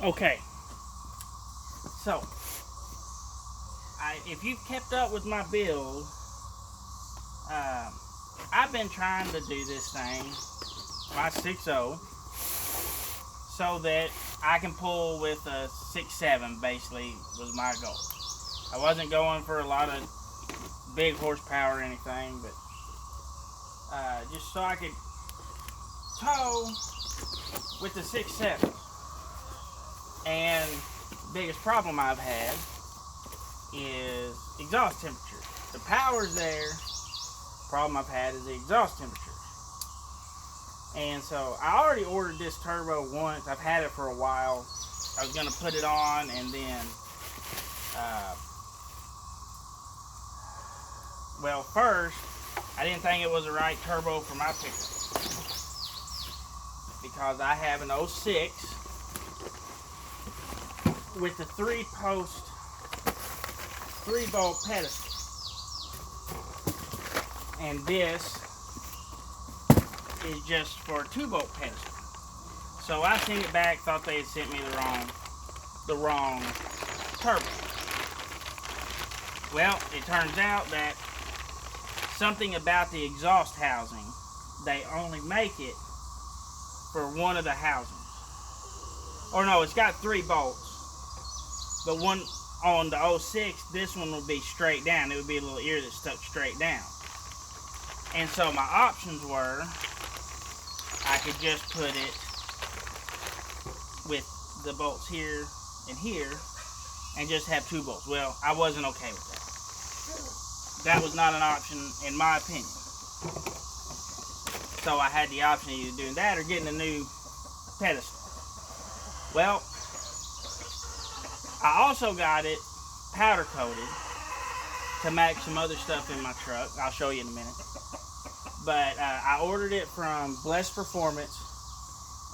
Okay, so if you've kept up with my build, I've been trying to do this thing, my 6.0, so that I can pull with a 6.7, basically, was my goal. I wasn't going for a lot of big horsepower or anything, but just so I could tow with the 6.7. And the biggest problem I've had is exhaust temperature. The power's there. Problem I've had is the exhaust temperature. And so I already ordered this turbo once. I've had it for a while. I was going to put it on, and then well, first I didn't think it was the right turbo for my pickup, because I have an 06 with the 3-post 3-bolt pedestal, and this is just for a 2-bolt pedestal. So I sent it back, thought they had sent me the wrong turbo. Well, it turns out that something about the exhaust housing, they only make it for one of the housings. Or no, it's got 3 bolts, but one on the 06, this one would be straight down. It would be a little ear that stuck straight down. And so my options were, I could just put it with the bolts here and here and just have 2 bolts. Well, I wasn't okay with that. That was not an option in my opinion. So I had the option of either doing that or getting a new pedestal. Well, I also got it powder coated to match some other stuff in my truck. I'll show you in a minute. But I ordered it from Blessed Performance.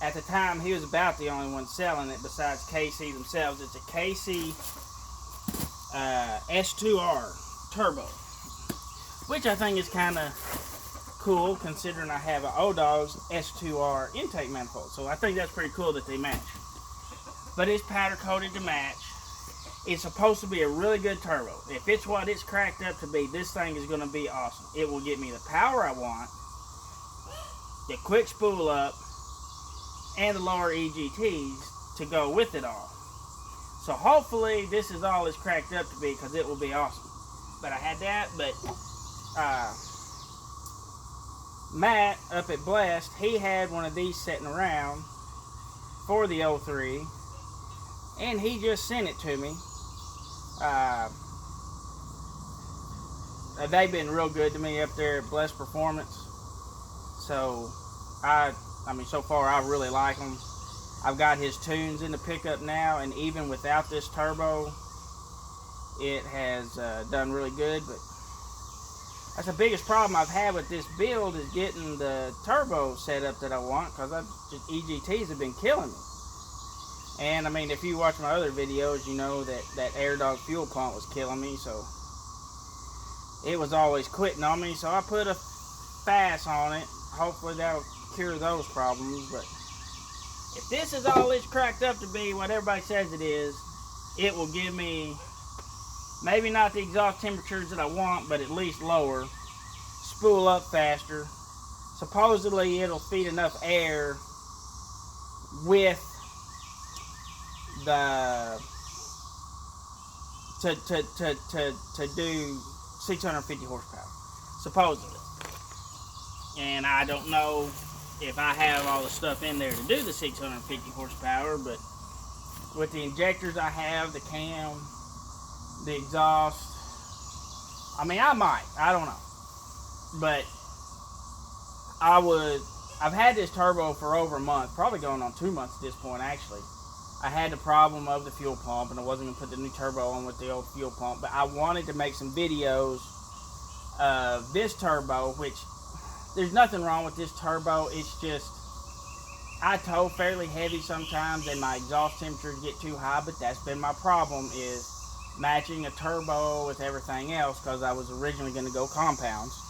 At the time, he was about the only one selling it besides KC themselves. It's a KC s2r turbo, which I think is kind of cool considering I have an O-Dog's s2r intake manifold. So I think that's pretty cool that they match. But it's powder coated to match. It's supposed to be a really good turbo. If it's what it's cracked up to be, this thing is going to be awesome. It will give me the power I want, the quick spool up, and the lower EGTs to go with it all. So hopefully this is all it's cracked up to be, because it will be awesome. But I had that, but Matt up at Blessed, he had one of these sitting around for the 03, and he just sent it to me. They've been real good to me up there at Blessed Performance. So I mean, so far I really like them. I've got his tunes in the pickup now, and even without this turbo, it has done really good. But that's the biggest problem I've had with this build, is getting the turbo set up that I want, because EGTs have been killing me. And I mean, if you watch my other videos, you know that Air Dog fuel pump was killing me, so it was always quitting on me. So I put a FAS on it. Hopefully that'll cure those problems. But if this is all it's cracked up to be, what everybody says it is, it will give me maybe not the exhaust temperatures that I want, but at least lower, spool up faster. Supposedly it'll feed enough air with the to do 650 horsepower, supposedly. And I don't know if I have all the stuff in there to do the 650 horsepower, but with the injectors I have, the cam, the exhaust, I mean, I might, I don't know. But I've had this turbo for over a month, probably going on 2 months at this point actually. I had the problem of the fuel pump, and I wasn't going to put the new turbo on with the old fuel pump, but I wanted to make some videos of this turbo, which there's nothing wrong with this turbo. It's just, I tow fairly heavy sometimes, and my exhaust temperatures get too high, but that's been my problem, is matching a turbo with everything else, because I was originally going to go compounds.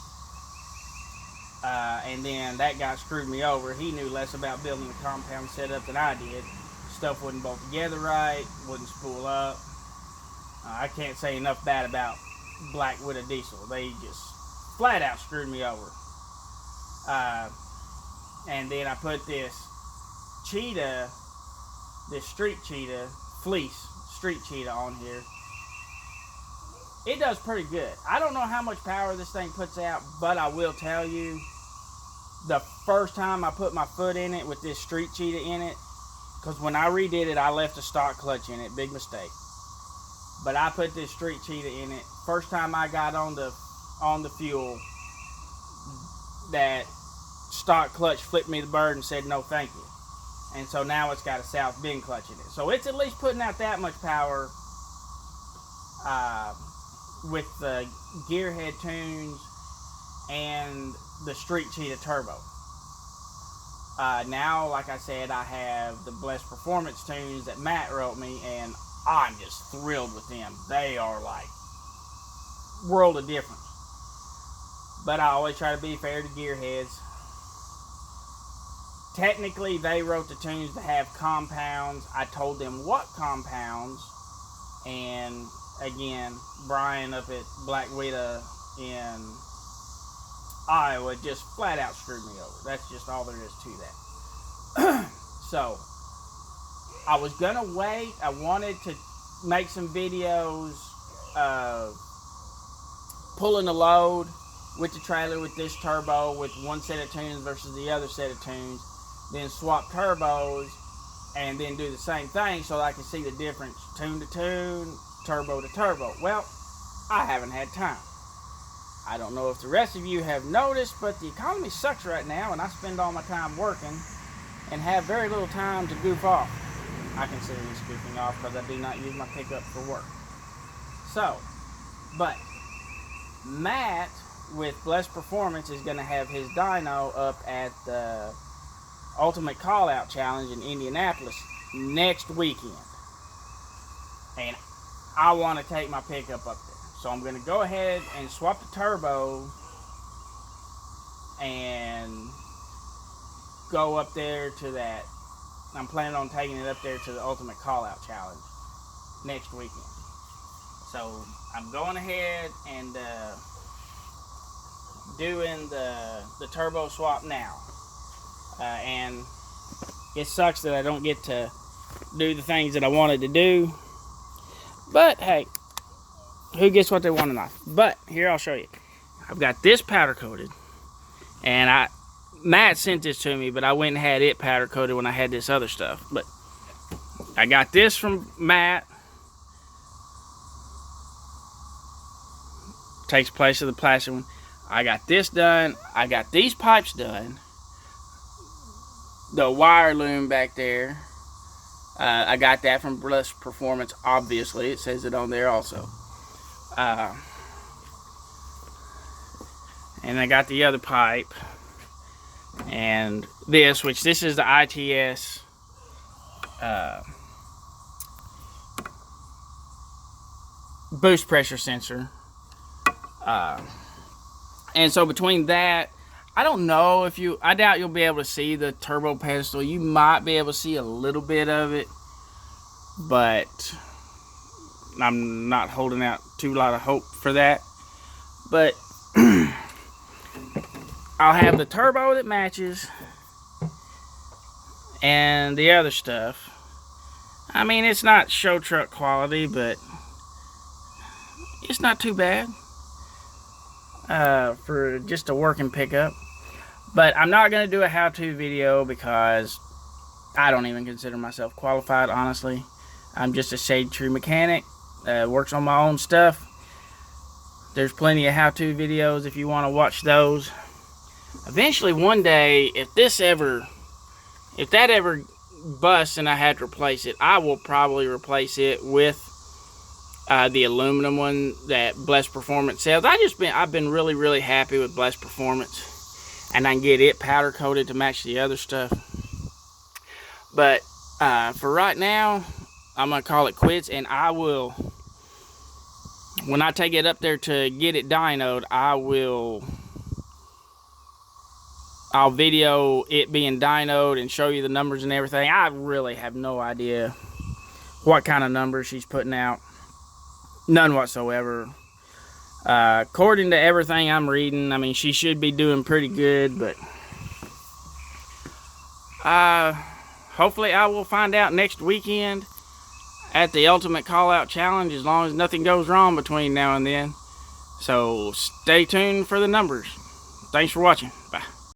And then that guy screwed me over. He knew less about building a compound setup than I did. stuff wouldn't bolt together right, wouldn't spool up. I can't say enough bad about Black Widow Diesel. They just flat out screwed me over. And then I put this Cheetah, this Street Cheetah, Fleece Street Cheetah on here. It does pretty good. I don't know how much power this thing puts out, but I will tell you, the first time I put my foot in it with this Street Cheetah in it, because when I redid it, I left a stock clutch in it. Big mistake. But I put this Street Cheetah in it. First time I got on the fuel, that stock clutch flipped me the bird and said no thank you. And so now it's got a South Bend clutch in it. So it's at least putting out that much power with the gearhead tunes and the Street Cheetah turbo. Now, like I said, I have the Blessed Performance tunes that Matt wrote me, and I'm just thrilled with them. They are like world of difference. But I always try to be fair to gearheads. Technically, they wrote the tunes to have compounds. I told them what compounds, and again, Brian up at Black Widow in Iowa just flat out screwed me over. That's just all there is to that. So, I was gonna wait. I wanted to make some videos of pulling the load with the trailer with this turbo with one set of tunes versus the other set of tunes, then swap turbos and then do the same thing so that I can see the difference tune to tune, turbo to turbo. Well, I haven't had time. I don't know if the rest of you have noticed, but the economy sucks right now, and I spend all my time working and have very little time to goof off. I consider this goofing off because I do not use my pickup for work. So, but Matt with Blessed Performance is going to have his dyno up at the Ultimate Callout Challenge in Indianapolis next weekend. And I want to take my pickup up there. So I'm going to go ahead and swap the turbo and go up there to that. I'm planning on taking it up there to the Ultimate Callout Challenge next weekend. So I'm going ahead and doing the turbo swap now. And it sucks that I don't get to do the things that I wanted to do. But hey, who gets what they want in life? But here, I'll show you. I've got this powder coated, and Matt sent this to me, but I went and had it powder coated when I had this other stuff. But I got this from Matt. Takes place of the plastic one. I got this done. I got these pipes done. The wire loom back there. I got that from Blessed Performance, obviously. It says it on there also. And I got the other pipe. And this, which this is the ITS boost pressure sensor. And so between that, I don't know if I doubt you'll be able to see the turbo pedestal. You might be able to see a little bit of it, but I'm not holding out too lot of hope for that. But I'll have the turbo that matches and the other stuff. I mean, it's not show truck quality, but it's not too bad for just a working pickup. But I'm not going to do a how-to video because I don't even consider myself qualified, honestly. I'm just a shade tree mechanic, works on my own stuff. There's plenty of how-to videos if you want to watch those. Eventually, one day, if that ever busts and I had to replace it, I will probably replace it with the aluminum one that Blessed Performance sells. I've been really, really happy with Blessed Performance, and I can get it powder coated to match the other stuff. But for right now, I'm gonna call it quits, and I will, when I take it up there to get it dynoed, I'll I'll video it being dynoed and show you the numbers and everything. I really have no idea what kind of numbers she's putting out. None whatsoever. According to everything I'm reading, I mean, she should be doing pretty good, but hopefully I will find out next weekend at the Ultimate Callout Challenge, as long as nothing goes wrong between now and then. So stay tuned for the numbers. Thanks for watching.